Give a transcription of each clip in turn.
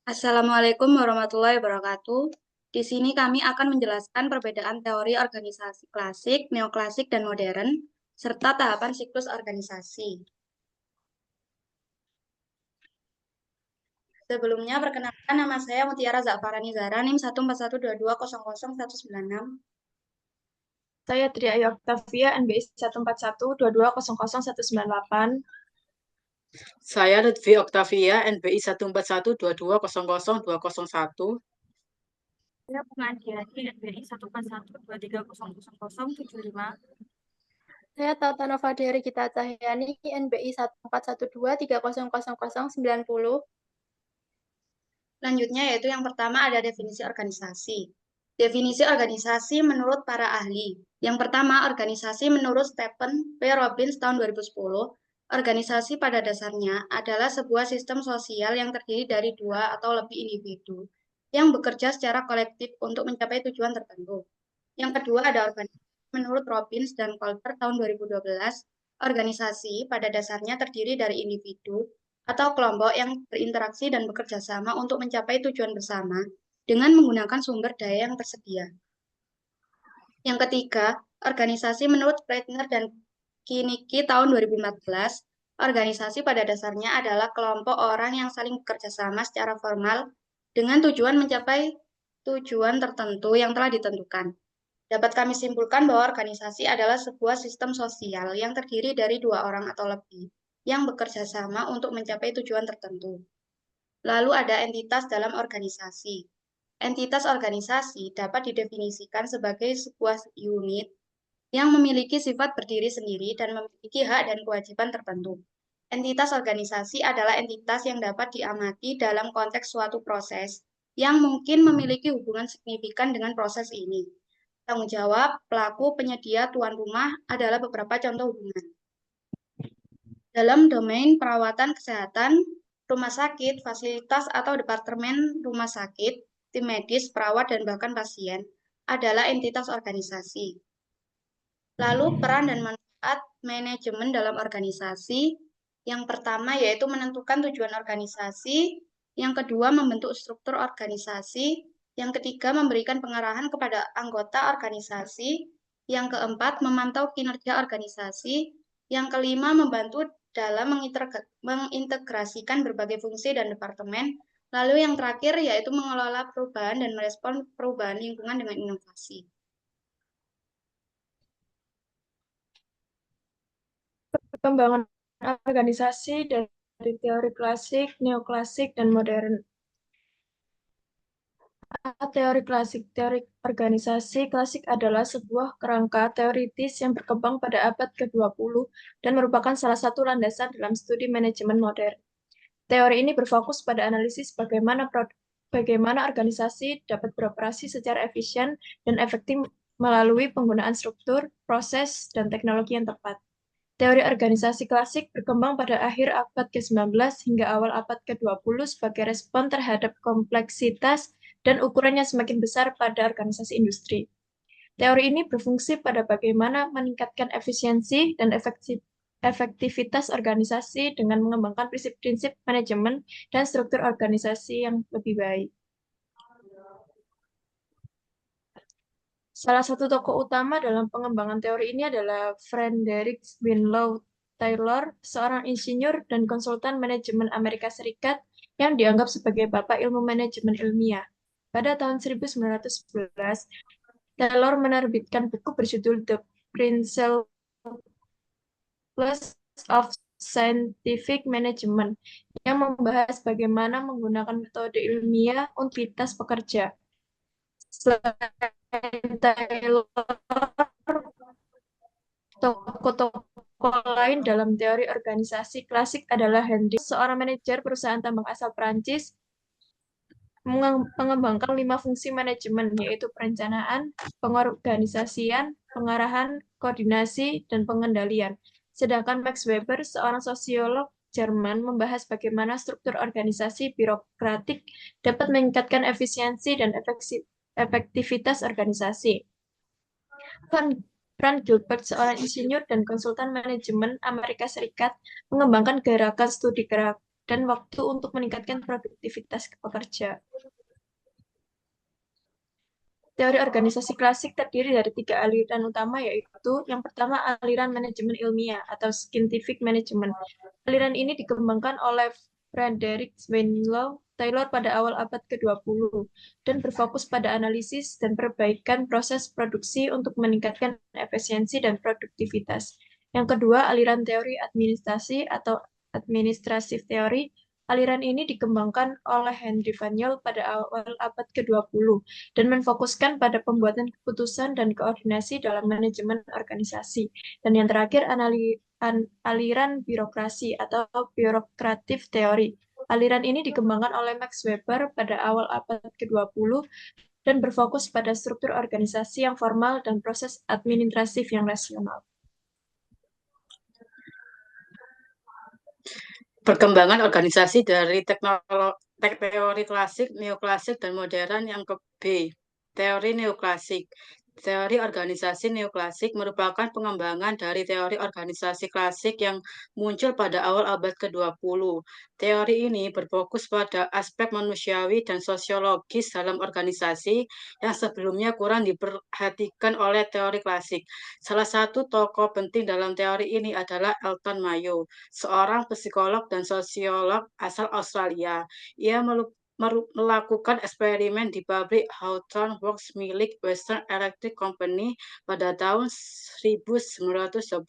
Assalamualaikum warahmatullahi wabarakatuh. Di sini kami akan menjelaskan perbedaan teori organisasi klasik, neoklasik, dan modern, serta tahapan siklus organisasi. Sebelumnya, perkenalkan nama saya Mutiara Za'farani Zahra, NIM 1412200196. Saya Tri Ayu Octavia, NBI 14122000198. Saya Lutfi Octavia, NBI 14122000201. Saya Bunga Andiani, NBI 14123000075. Saya Tautana Fadheri Gita Cahyani, NBI 14123000090. Selanjutnya yaitu yang pertama ada definisi organisasi. Definisi organisasi menurut para ahli. Yang pertama, organisasi menurut Stephen P. Robbins tahun 2010, organisasi pada dasarnya adalah sebuah sistem sosial yang terdiri dari dua atau lebih individu yang bekerja secara kolektif untuk mencapai tujuan tertentu. Yang kedua ada organisasi menurut Robbins dan Colter tahun 2012, organisasi pada dasarnya terdiri dari individu atau kelompok yang berinteraksi dan bekerja sama untuk mencapai tujuan bersama dengan menggunakan sumber daya yang tersedia. Yang ketiga, organisasi menurut Breitner dan Kiniki tahun 2014, organisasi pada dasarnya adalah kelompok orang yang saling bekerja sama secara formal dengan tujuan mencapai tujuan tertentu yang telah ditentukan. Dapat kami simpulkan bahwa organisasi adalah sebuah sistem sosial yang terdiri dari dua orang atau lebih yang bekerja sama untuk mencapai tujuan tertentu. Lalu ada entitas dalam organisasi. Entitas organisasi dapat didefinisikan sebagai sebuah unit yang memiliki sifat berdiri sendiri dan memiliki hak dan kewajiban tertentu. Entitas organisasi adalah entitas yang dapat diamati dalam konteks suatu proses yang mungkin memiliki hubungan signifikan dengan proses ini. Tanggung jawab, pelaku, penyedia, tuan rumah adalah beberapa contoh hubungan. Dalam domain perawatan kesehatan, rumah sakit, fasilitas atau departemen rumah sakit, tim medis, perawat, dan bahkan pasien adalah entitas organisasi. Lalu peran dan manfaat manajemen dalam organisasi, yang pertama yaitu menentukan tujuan organisasi, yang kedua membentuk struktur organisasi, yang ketiga memberikan pengarahan kepada anggota organisasi, yang keempat memantau kinerja organisasi, yang kelima membantu dalam mengintegrasikan berbagai fungsi dan departemen, lalu yang terakhir yaitu mengelola perubahan dan merespon perubahan lingkungan dengan inovasi. Perkembangan organisasi dari teori klasik, neoklasik, dan modern. Teori klasik. Teori organisasi klasik adalah sebuah kerangka teoritis yang berkembang pada abad ke-20 dan merupakan salah satu landasan dalam studi manajemen modern. Teori ini berfokus pada analisis bagaimana organisasi dapat beroperasi secara efisien dan efektif melalui penggunaan struktur, proses, dan teknologi yang tepat. Teori organisasi klasik berkembang pada akhir abad ke-19 hingga awal abad ke-20 sebagai respon terhadap kompleksitas dan ukurannya semakin besar pada organisasi industri. Teori ini berfungsi pada bagaimana meningkatkan efisiensi dan efektivitas organisasi dengan mengembangkan prinsip-prinsip manajemen dan struktur organisasi yang lebih baik. Salah satu tokoh utama dalam pengembangan teori ini adalah Frederick Winslow Taylor, seorang insinyur dan konsultan manajemen Amerika Serikat yang dianggap sebagai bapak ilmu manajemen ilmiah. Pada tahun 1911, Taylor menerbitkan buku berjudul The Principles of Scientific Management yang membahas bagaimana menggunakan metode ilmiah untuk aktivitas pekerja. Selain Taylor, tokoh-tokoh lain dalam teori organisasi klasik adalah Henry, seorang manajer perusahaan tambang asal Prancis, mengembangkan 5 fungsi manajemen, yaitu perencanaan, pengorganisasian, pengarahan, koordinasi, dan pengendalian. Sedangkan Max Weber, seorang sosiolog Jerman, membahas bagaimana struktur organisasi birokratik dapat meningkatkan efisiensi dan efektivitas organisasi. Frank Gilbert, seorang insinyur dan konsultan manajemen Amerika Serikat, mengembangkan gerakan studi dan waktu untuk meningkatkan produktivitas pekerja. Teori organisasi klasik terdiri dari 3 aliran utama, yaitu yang pertama aliran manajemen ilmiah atau scientific management. Aliran ini dikembangkan oleh Frederick Winslow Taylor pada awal abad ke-20 dan berfokus pada analisis dan perbaikan proses produksi untuk meningkatkan efisiensi dan produktivitas. Yang kedua, aliran teori administrasi atau administrative theory. Aliran ini dikembangkan oleh Henry Van Yol pada awal abad ke-20 dan menfokuskan pada pembuatan keputusan dan koordinasi dalam manajemen organisasi. Dan yang terakhir, aliran birokrasi atau bureaucratic theory. Aliran ini dikembangkan oleh Max Weber pada awal abad ke-20 dan berfokus pada struktur organisasi yang formal dan proses administratif yang rasional. Perkembangan organisasi dari teori klasik, neoklasik, dan modern. Yang ke B, teori neoklasik. Teori organisasi neoklasik merupakan pengembangan dari teori organisasi klasik yang muncul pada awal abad ke-20. Teori ini berfokus pada aspek manusiawi dan sosiologis dalam organisasi yang sebelumnya kurang diperhatikan oleh teori klasik. Salah satu tokoh penting dalam teori ini adalah Elton Mayo, seorang psikolog dan sosiolog asal Australia. Ia melakukan eksperimen di pabrik Hawthorne Works milik Western Electric Company pada tahun 1927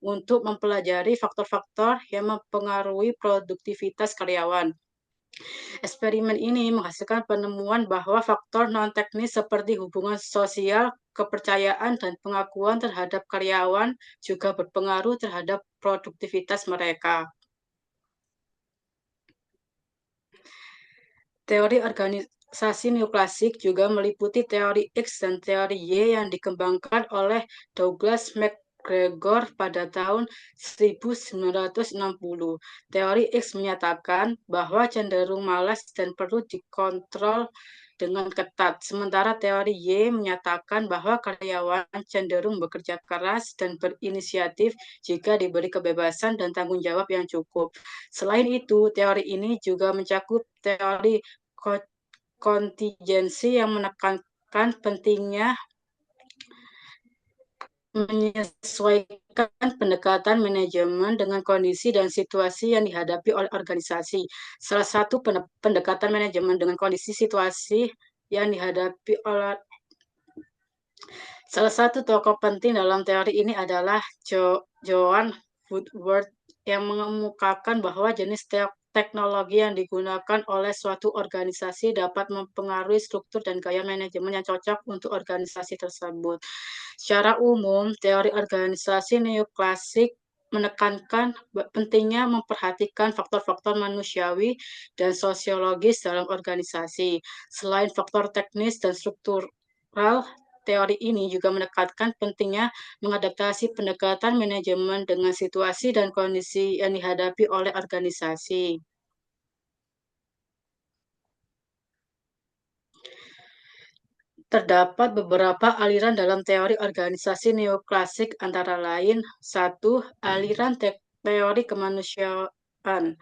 untuk mempelajari faktor-faktor yang mempengaruhi produktivitas karyawan. Eksperimen ini menghasilkan penemuan bahwa faktor non-teknis seperti hubungan sosial, kepercayaan, dan pengakuan terhadap karyawan juga berpengaruh terhadap produktivitas mereka. Teori organisasi neoklasik juga meliputi teori X dan teori Y yang dikembangkan oleh Douglas MacGregor pada tahun 1960. Teori X menyatakan bahwa cenderung malas dan perlu dikontrol dengan ketat, sementara teori Y menyatakan bahwa karyawan cenderung bekerja keras dan berinisiatif jika diberi kebebasan dan tanggung jawab yang cukup. Selain itu, teori ini juga mencakup teori kontingensi yang menekankan pentingnya menyesuaikan pendekatan manajemen dengan kondisi dan situasi yang dihadapi oleh organisasi. Salah satu pendekatan manajemen dengan kondisi situasi yang dihadapi oleh salah satu tokoh penting dalam teori ini adalah Joan Woodward yang mengemukakan bahwa jenis teknologi yang digunakan oleh suatu organisasi dapat mempengaruhi struktur dan gaya manajemen yang cocok untuk organisasi tersebut. Secara umum, teori organisasi neoklasik menekankan pentingnya memperhatikan faktor-faktor manusiawi dan sosiologis dalam organisasi. Selain faktor teknis dan struktural, teori ini juga menekankan pentingnya mengadaptasi pendekatan manajemen dengan situasi dan kondisi yang dihadapi oleh organisasi. Terdapat beberapa aliran dalam teori organisasi neoklasik, antara lain: 1. Aliran teori kemanusiaan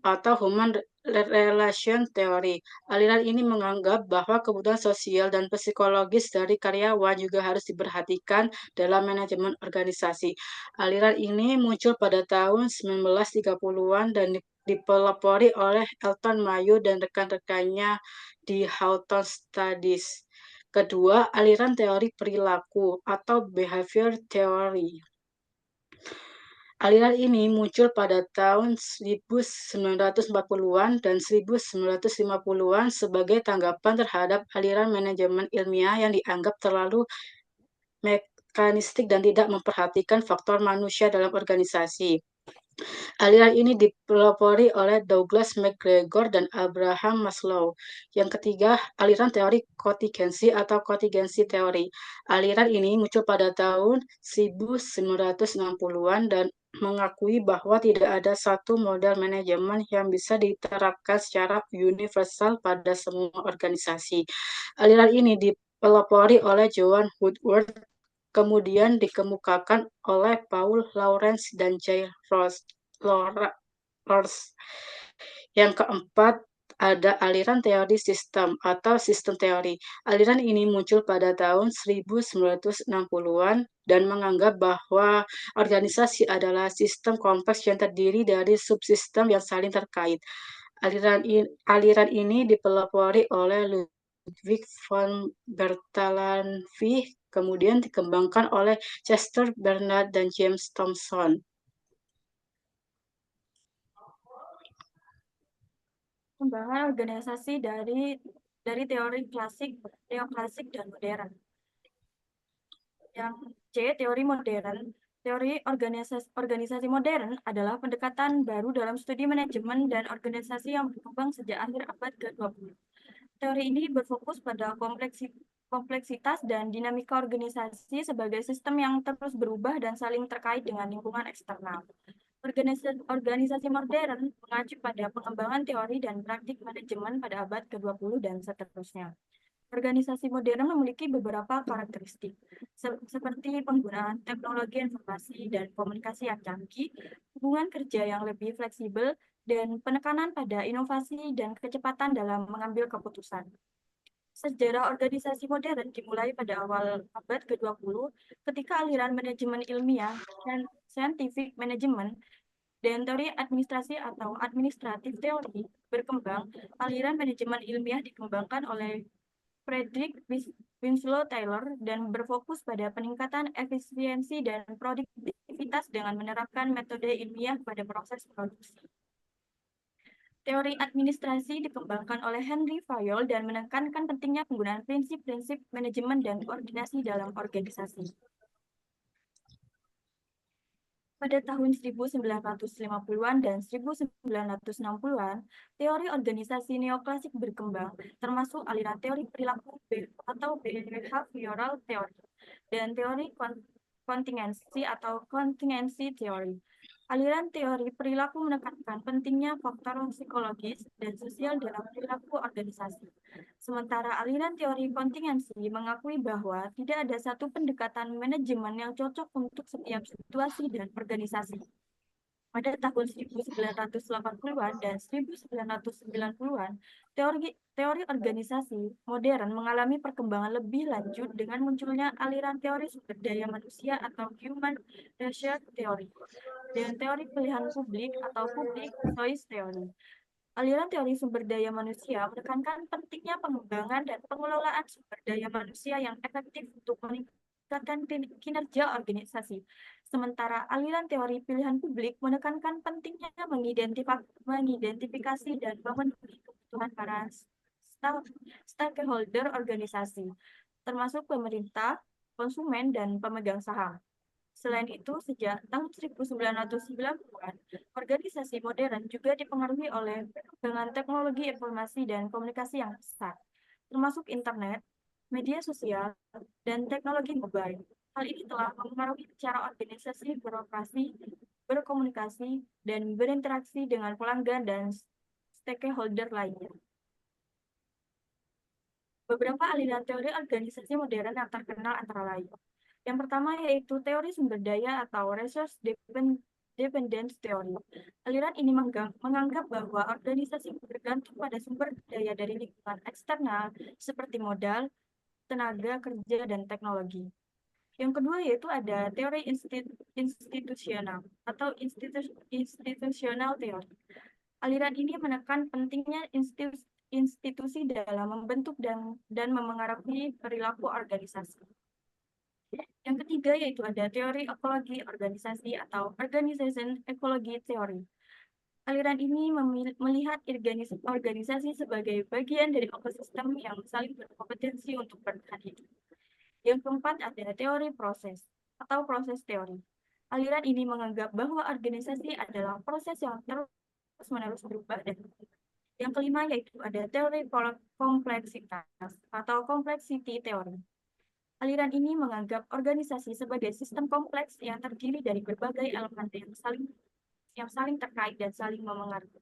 atau Human Relation Theory. Aliran ini menganggap bahwa kebutuhan sosial dan psikologis dari karyawan juga harus diperhatikan dalam manajemen organisasi. Aliran ini muncul pada tahun 1930-an dan dipelopori oleh Elton Mayo dan rekan-rekannya di Hawthorne Studies. Kedua, aliran teori perilaku atau behavior theory. Aliran ini muncul pada tahun 1940-an dan 1950-an sebagai tanggapan terhadap aliran manajemen ilmiah yang dianggap terlalu mekanistik dan tidak memperhatikan faktor manusia dalam organisasi. Aliran ini dipelopori oleh Douglas MacGregor dan Abraham Maslow. Yang ketiga, aliran teori kontingensi atau kontingensi teori. Aliran ini muncul pada tahun 1960-an dan mengakui bahwa tidak ada satu model manajemen yang bisa diterapkan secara universal pada semua organisasi. Aliran ini dipelopori oleh Joan Woodward, kemudian dikemukakan oleh Paul Lawrence dan J. Ross Laura Rawls. Yang keempat, ada aliran teori sistem atau sistem teori. Aliran ini muncul pada tahun 1960-an dan menganggap bahwa organisasi adalah sistem kompleks yang terdiri dari subsistem yang saling terkait. Aliran ini dipelopori oleh Ludwig von Bertalanffy, kemudian dikembangkan oleh Chester Bernard dan James Thomson. Pengembangan organisasi dari teori klasik, neoklasik, dan modern. Yang C, teori modern. Teori organisasi modern adalah pendekatan baru dalam studi manajemen dan organisasi yang berkembang sejak akhir abad ke-20. Teori ini berfokus pada kompleksitas dan dinamika organisasi sebagai sistem yang terus berubah dan saling terkait dengan lingkungan eksternal. Organisasi modern mengacu pada pengembangan teori dan praktik manajemen pada abad ke-20 dan seterusnya. Organisasi modern memiliki beberapa karakteristik, seperti penggunaan teknologi informasi dan komunikasi yang canggih, hubungan kerja yang lebih fleksibel, dan penekanan pada inovasi dan kecepatan dalam mengambil keputusan. Sejarah organisasi modern dimulai pada awal abad ke-20 ketika aliran manajemen ilmiah dan scientific management dan teori administrasi atau administratif teori berkembang. Aliran manajemen ilmiah dikembangkan oleh Frederick Winslow Taylor dan berfokus pada peningkatan efisiensi dan produktivitas dengan menerapkan metode ilmiah pada proses produksi. Teori administrasi dikembangkan oleh Henry Fayol dan menekankan pentingnya penggunaan prinsip-prinsip manajemen dan koordinasi dalam organisasi. Pada tahun 1950-an dan 1960-an, teori organisasi neoklasik berkembang, termasuk aliran teori perilaku atau behavioral theory, dan teori kontingensi atau contingency theory. Aliran teori perilaku menekankan pentingnya faktor psikologis dan sosial dalam perilaku organisasi. Sementara aliran teori kontingensi mengakui bahwa tidak ada satu pendekatan manajemen yang cocok untuk setiap situasi dan organisasi. Pada tahun 1980-an dan 1990-an, teori organisasi modern mengalami perkembangan lebih lanjut dengan munculnya aliran teori sumber daya manusia atau human resource theory dan teori pilihan publik atau public choice theory. Aliran teori sumber daya manusia menekankan pentingnya pengembangan dan pengelolaan sumber daya manusia yang efektif untuk meningkatkan kinerja organisasi. Sementara aliran teori pilihan publik menekankan pentingnya mengidentifikasi dan memenuhi kebutuhan para stakeholder organisasi, termasuk pemerintah, konsumen, dan pemegang saham. Selain itu, sejak tahun 1990-an, organisasi modern juga dipengaruhi oleh perkembangan teknologi informasi dan komunikasi yang pesat, termasuk internet, media sosial, dan teknologi mobile. Hal ini telah mempengaruhi cara organisasi beroperasi, berkomunikasi, dan berinteraksi dengan pelanggan dan stakeholder lainnya. Beberapa aliran teori organisasi modern yang terkenal antara lain. Yang pertama yaitu teori sumber daya atau resource dependence theory. Aliran ini menganggap bahwa organisasi bergantung pada sumber daya dari lingkungan eksternal seperti modal, tenaga kerja, dan teknologi. Yang kedua yaitu ada teori institusional atau institutional theory. Aliran ini menekan pentingnya institusi dalam membentuk dan memengaruhi perilaku organisasi. Yang ketiga yaitu ada teori ekologi organisasi atau organization ecology theory. Aliran ini melihat organisasi sebagai bagian dari ekosistem yang saling berkompetensi untuk bertahan hidup. Yang keempat ada teori proses atau proses teori. Aliran ini menganggap bahwa organisasi adalah proses yang terus-menerus berubah dan yang kelima yaitu ada teori kompleksitas atau complexity theory. Aliran ini menganggap organisasi sebagai sistem kompleks yang terdiri dari berbagai elemen yang saling terkait dan saling memengaruhi.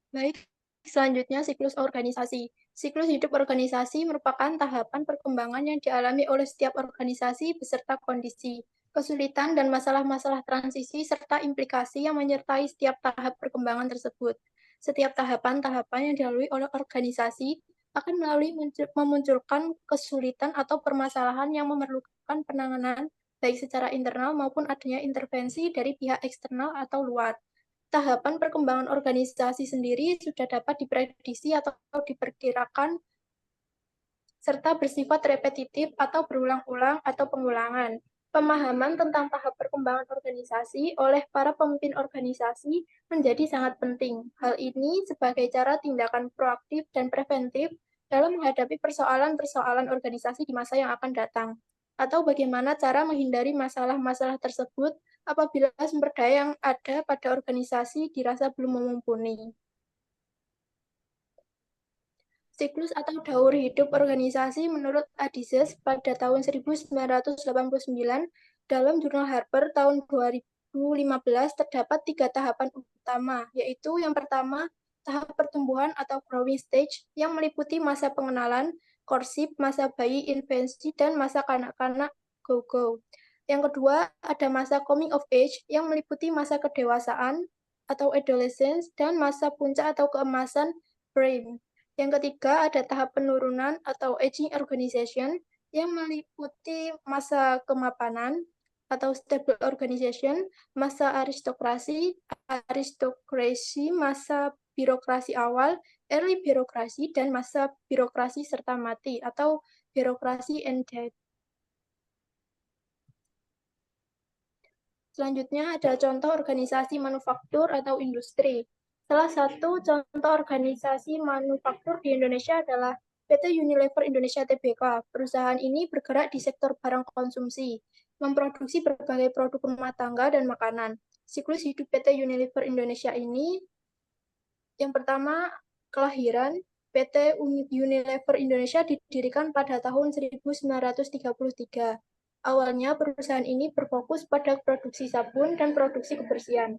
Baik, selanjutnya siklus organisasi. Siklus hidup organisasi merupakan tahapan perkembangan yang dialami oleh setiap organisasi beserta kondisi, kesulitan dan masalah-masalah transisi, serta implikasi yang menyertai setiap tahap perkembangan tersebut. Setiap tahapan-tahapan yang dilalui oleh organisasi akan memunculkan kesulitan atau permasalahan yang memerlukan penanganan baik secara internal maupun adanya intervensi dari pihak eksternal atau luar. Tahapan perkembangan organisasi sendiri sudah dapat diprediksi atau diperkirakan serta bersifat repetitif atau berulang-ulang atau pengulangan. Pemahaman tentang tahap perkembangan organisasi oleh para pemimpin organisasi menjadi sangat penting. Hal ini sebagai cara tindakan proaktif dan preventif dalam menghadapi persoalan-persoalan organisasi di masa yang akan datang, atau bagaimana cara menghindari masalah-masalah tersebut apabila sumber daya yang ada pada organisasi dirasa belum mumpuni. Siklus atau daur hidup organisasi menurut Adises pada tahun 1989 dalam jurnal Harper tahun 2015 terdapat 3 tahapan utama, yaitu yang pertama, tahap pertumbuhan atau growing stage yang meliputi masa pengenalan, courtship, masa bayi, infancy, dan masa kanak-kanak go-go. Yang kedua, ada masa coming of age yang meliputi masa kedewasaan atau adolescence dan masa puncak atau keemasan prime. Yang ketiga, ada tahap penurunan atau aging organization yang meliputi masa kemapanan atau stable organization, masa aristokrasi, masa birokrasi awal, early birokrasi, dan masa birokrasi serta mati atau birokrasi and death. Selanjutnya ada contoh organisasi manufaktur atau industri. Salah satu contoh organisasi manufaktur di Indonesia adalah PT Unilever Indonesia Tbk. Perusahaan ini bergerak di sektor barang konsumsi, memproduksi berbagai produk rumah tangga dan makanan. Siklus hidup PT Unilever Indonesia ini, yang pertama, kelahiran. PT Unilever Indonesia didirikan pada tahun 1933. Awalnya, perusahaan ini berfokus pada produksi sabun dan produksi kebersihan.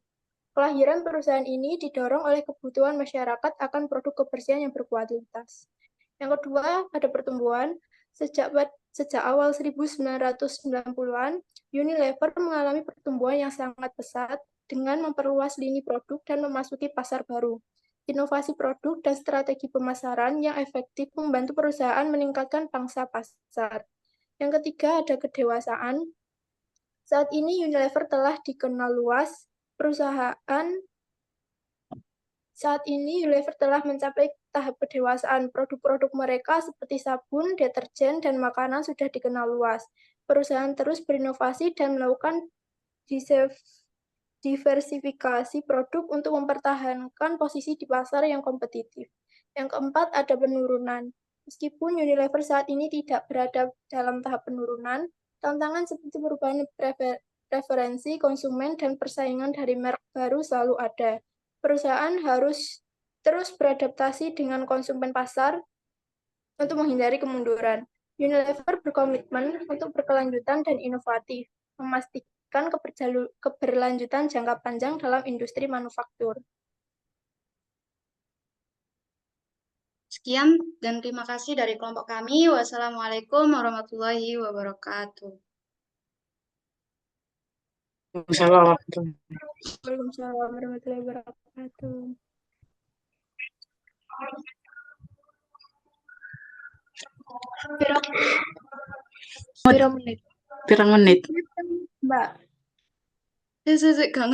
Kelahiran perusahaan ini didorong oleh kebutuhan masyarakat akan produk kebersihan yang berkualitas. Yang kedua, ada pertumbuhan. Sejak awal 1990-an, Unilever mengalami pertumbuhan yang sangat pesat dengan memperluas lini produk dan memasuki pasar baru. Inovasi produk dan strategi pemasaran yang efektif membantu perusahaan meningkatkan pangsa pasar. Yang ketiga, ada kedewasaan. Saat ini Unilever telah dikenal luas. Saat ini Unilever telah mencapai tahap kedewasaan. Produk-produk mereka seperti sabun, deterjen, dan makanan sudah dikenal luas. Perusahaan terus berinovasi dan melakukan diversifikasi produk untuk mempertahankan posisi di pasar yang kompetitif. Yang keempat, ada penurunan. Meskipun Unilever saat ini tidak berada dalam tahap penurunan, tantangan seperti perubahan preferensi konsumen dan persaingan dari merek baru selalu ada. Perusahaan harus terus beradaptasi dengan konsumen pasar untuk menghindari kemunduran. Unilever berkomitmen untuk berkelanjutan dan inovatif, memastikan keberlanjutan jangka panjang dalam industri manufaktur. Sekian dan terima kasih dari kelompok kami. Wassalamualaikum warahmatullahi wabarakatuh. Waalaikumsalam warahmatullahi wabarakatuh. Pirang menit. Pirang menit. Mbak. Gak